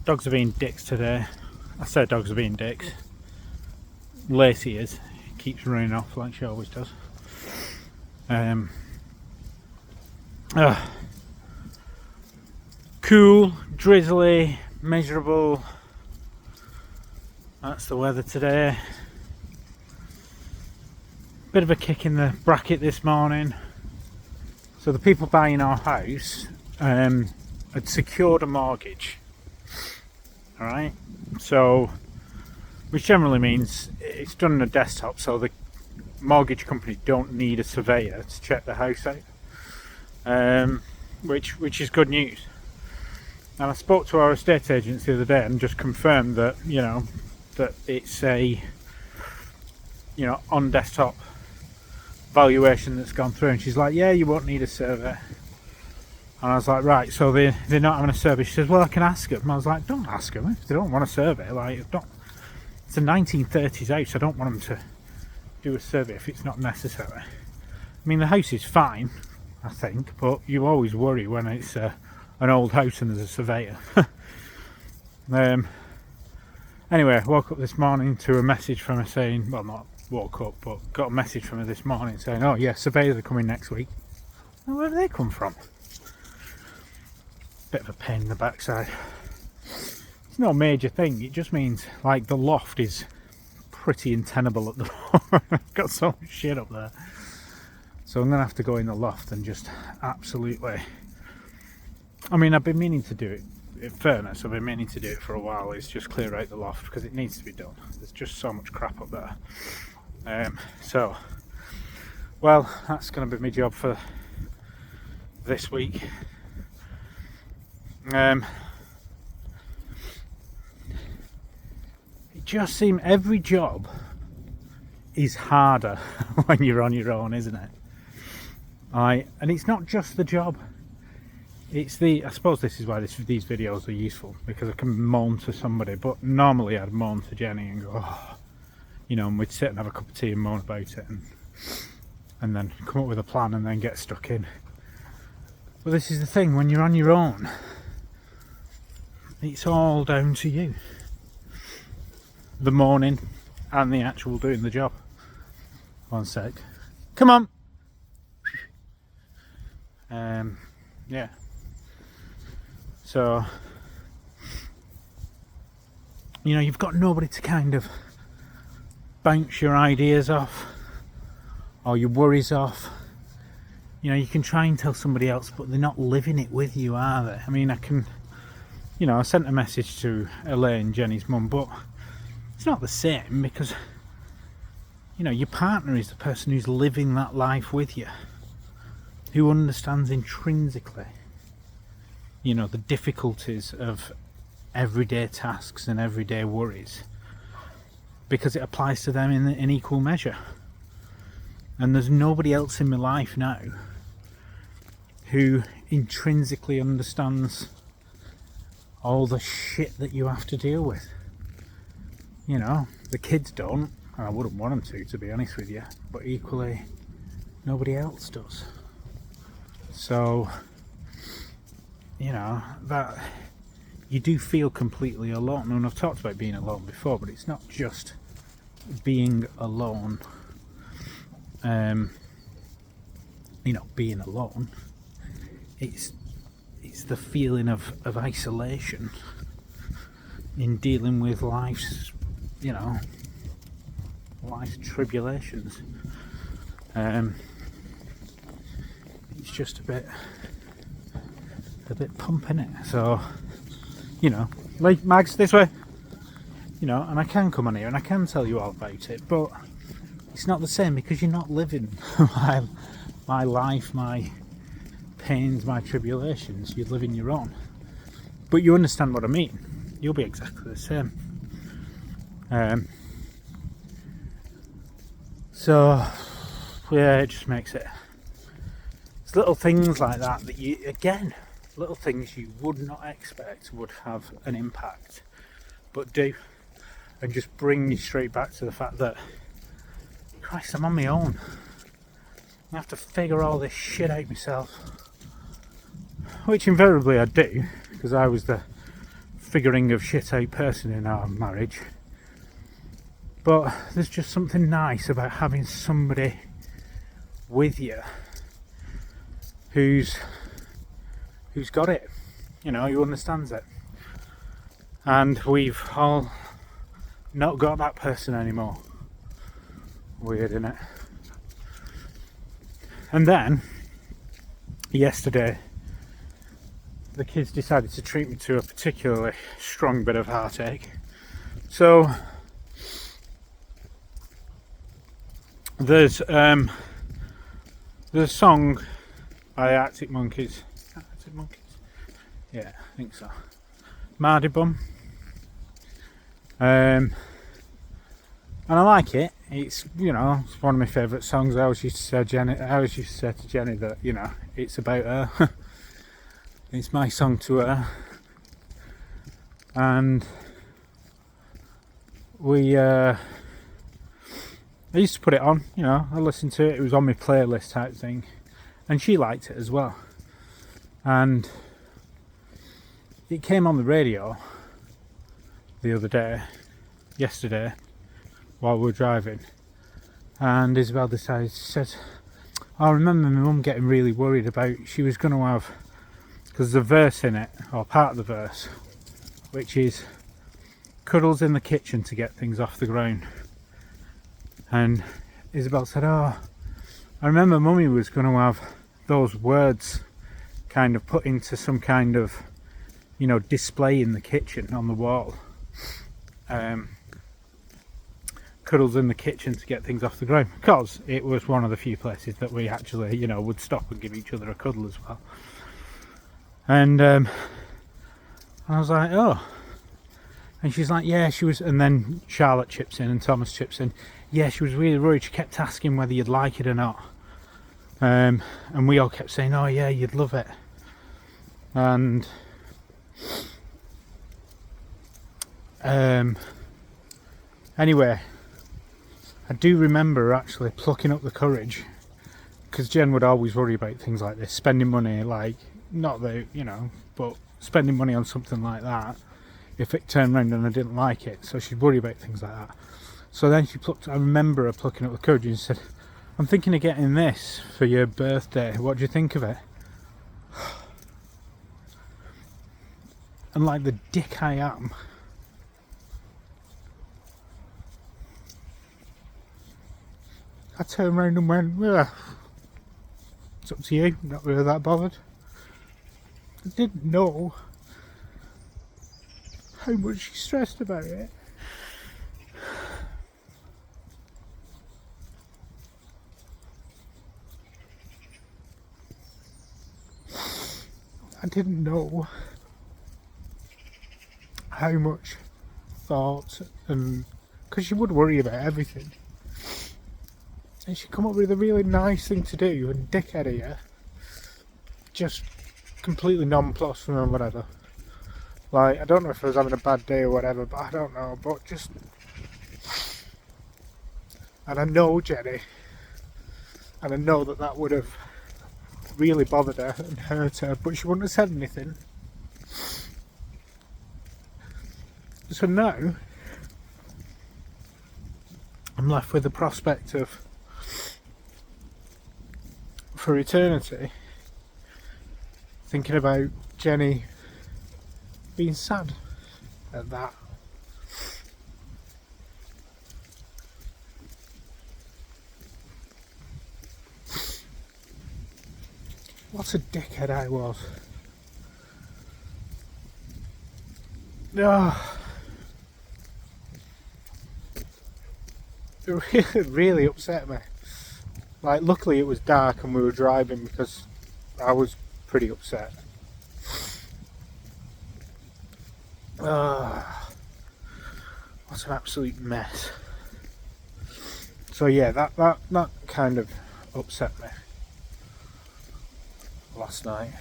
Dogs are being dicks today. I say dogs are being dicks. Lacey is. Keeps running off like she always does. Cool, drizzly, miserable. That's the weather today. Bit of a kick in the bracket this morning. So the people buying our house had secured a mortgage. Alright, so which generally means it's done on a desktop, so the mortgage company don't need a surveyor to check the house out, which is good news. And I spoke to our estate agents the other day and just confirmed that that it's a on desktop valuation that's gone through, and she's like, yeah, you won't need a survey. And I was like, right, so they're not having a survey. She says, well, I can ask them. And I was like, don't ask them if they don't want a survey. Like, it's a 1930s house. I don't want them to do a survey if it's not necessary. I mean, the house is fine, I think, but you always worry when it's an old house and there's a surveyor. Anyway, I woke up this morning to a message from her saying, well, not woke up, but got a message from her this morning saying, oh yeah, surveyors are coming next week. Now, where do they come from? Bit of a pain in the backside. It's no major thing, it just means like the loft is pretty untenable at the moment. I've got so much shit up there. So I'm going to have to go in the loft and just absolutely... I mean, I've been meaning to do it. In fairness, I've been meaning to do it for a while. It's just clear out the loft because it needs to be done. There's just so much crap up there. So, well, that's going to be my job for this week. It just seems every job is harder when you're on your own, isn't it? And it's not just the job. It's I suppose this is why these videos are useful, because I can moan to somebody, but normally I'd moan to Jenny and go, oh, and we'd sit and have a cup of tea and moan about it, and then come up with a plan and then get stuck in. But this is the thing, when you're on your own, it's all down to you. The moaning and the actual doing the job. One sec. Come on! Yeah. So, you've got nobody to kind of bounce your ideas off or your worries off. You can try and tell somebody else, but they're not living it with you, are they? I mean, I sent a message to Elaine, Jenny's mum, but it's not the same because, your partner is the person who's living that life with you, who understands intrinsically the difficulties of everyday tasks and everyday worries, because it applies to them in equal measure. And there's nobody else in my life now who intrinsically understands all the shit that you have to deal with. The kids don't, and I wouldn't want them to be honest with you, but equally nobody else does. So that you do feel completely alone. And I've talked about being alone before, but it's not just being alone. Being alone. It's the feeling of isolation in dealing with life's tribulations. It's just a bit pumping it. So, like, Mags, this way. And I can come on here and I can tell you all about it, but it's not the same because you're not living my life, my pains, my tribulations. You're living your own. But you understand what I mean. You'll be exactly the same. So, yeah, it just makes it... It's little things like that little things you would not expect would have an impact, but do, and just bring you straight back to the fact that, Christ, I'm on my own. I have to figure all this shit out myself, which invariably I do, because I was the figuring of shit out person in our marriage, but there's just something nice about having somebody with you who's got it, you know, who understands it. And we've all not got that person anymore. Weird, isn't it? And then yesterday the kids decided to treat me to a particularly strong bit of heartache. So there's a song by Arctic Monkeys. Arctic Monkeys? Yeah, I think so. Mardy Bum. And I like it. It's, you know, it's one of my favourite songs. I always used to say to Jenny that, you know, it's about her. It's my song to her. And I used to put it on, you know, I listened to it. It was on my playlist type thing. And she liked it as well. And it came on the radio the other day, yesterday, while we were driving, and Isabel decided, she said, I remember my mum getting really worried about, she was going to have, because there's a verse in it, or part of the verse, which is cuddles in the kitchen to get things off the ground. And Isabel said, oh, I remember mummy was going to have those words kind of put into some kind of, you know, display in the kitchen on the wall. Cuddles in the kitchen to get things off the ground, because it was one of the few places that we actually, you know, would stop and give each other a cuddle as well. And I was like, oh. And she's like, yeah, she was. And then Charlotte chips in and Thomas chips in. Yeah, she was really worried. She kept asking whether you'd like it or not. And we all kept saying, oh yeah, you'd love it. And anyway, I do remember actually plucking up the courage, because Jen would always worry about things like this, spending money, like, not that, you know, but spending money on something like that if it turned around and I didn't like it. So she'd worry about things like that. So then I remember her plucking up the courage and said, I'm thinking of getting this for your birthday, what do you think of it? And like the dick I am, I turned around and went, well, it's up to you, I'm not really that bothered. I didn't know how much she stressed about it. I didn't know how much thought, and because she would worry about everything. And she'd come up with a really nice thing to do, and dickhead of you, just completely nonplussed from whatever. Like, I don't know if I was having a bad day or whatever, but I don't know, but just... And I know Jenny, and I know that would have really bothered her and hurt her, but she wouldn't have said anything. So now, I'm left with the prospect of, for eternity, thinking about Jenny being sad at that. What a dickhead I was. Oh. It really upset me. Like, luckily it was dark and we were driving, because I was pretty upset. What an absolute mess. So yeah, that kind of upset me last night.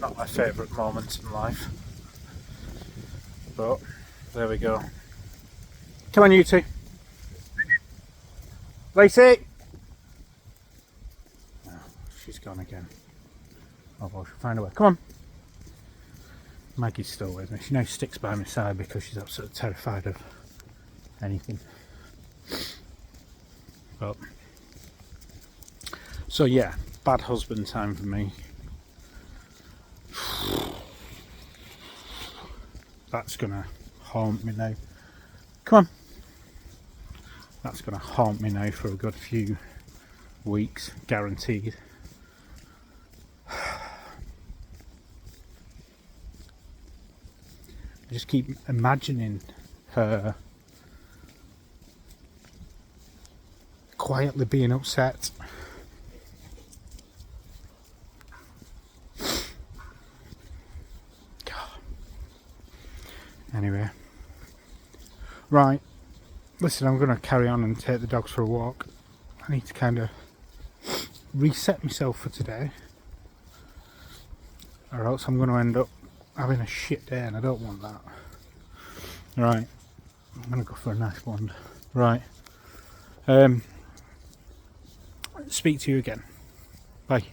Not my favourite moment in life, but there we go. Come on, you two. Lacey! Oh, she's gone again. Oh well, she'll find a way. Come on. Maggie's still with me. She now sticks by my side because she's absolutely terrified of anything. But so yeah, bad husband time for me. That's gonna haunt me now. Come on. That's gonna haunt me now for a good few weeks, guaranteed. I just keep imagining her quietly being upset. Anyway, right, listen, I'm going to carry on and take the dogs for a walk. I need to kind of reset myself for today, or else I'm going to end up having a shit day, and I don't want that. Right, I'm going to go for a nice blonde. Right, speak to you again. Bye.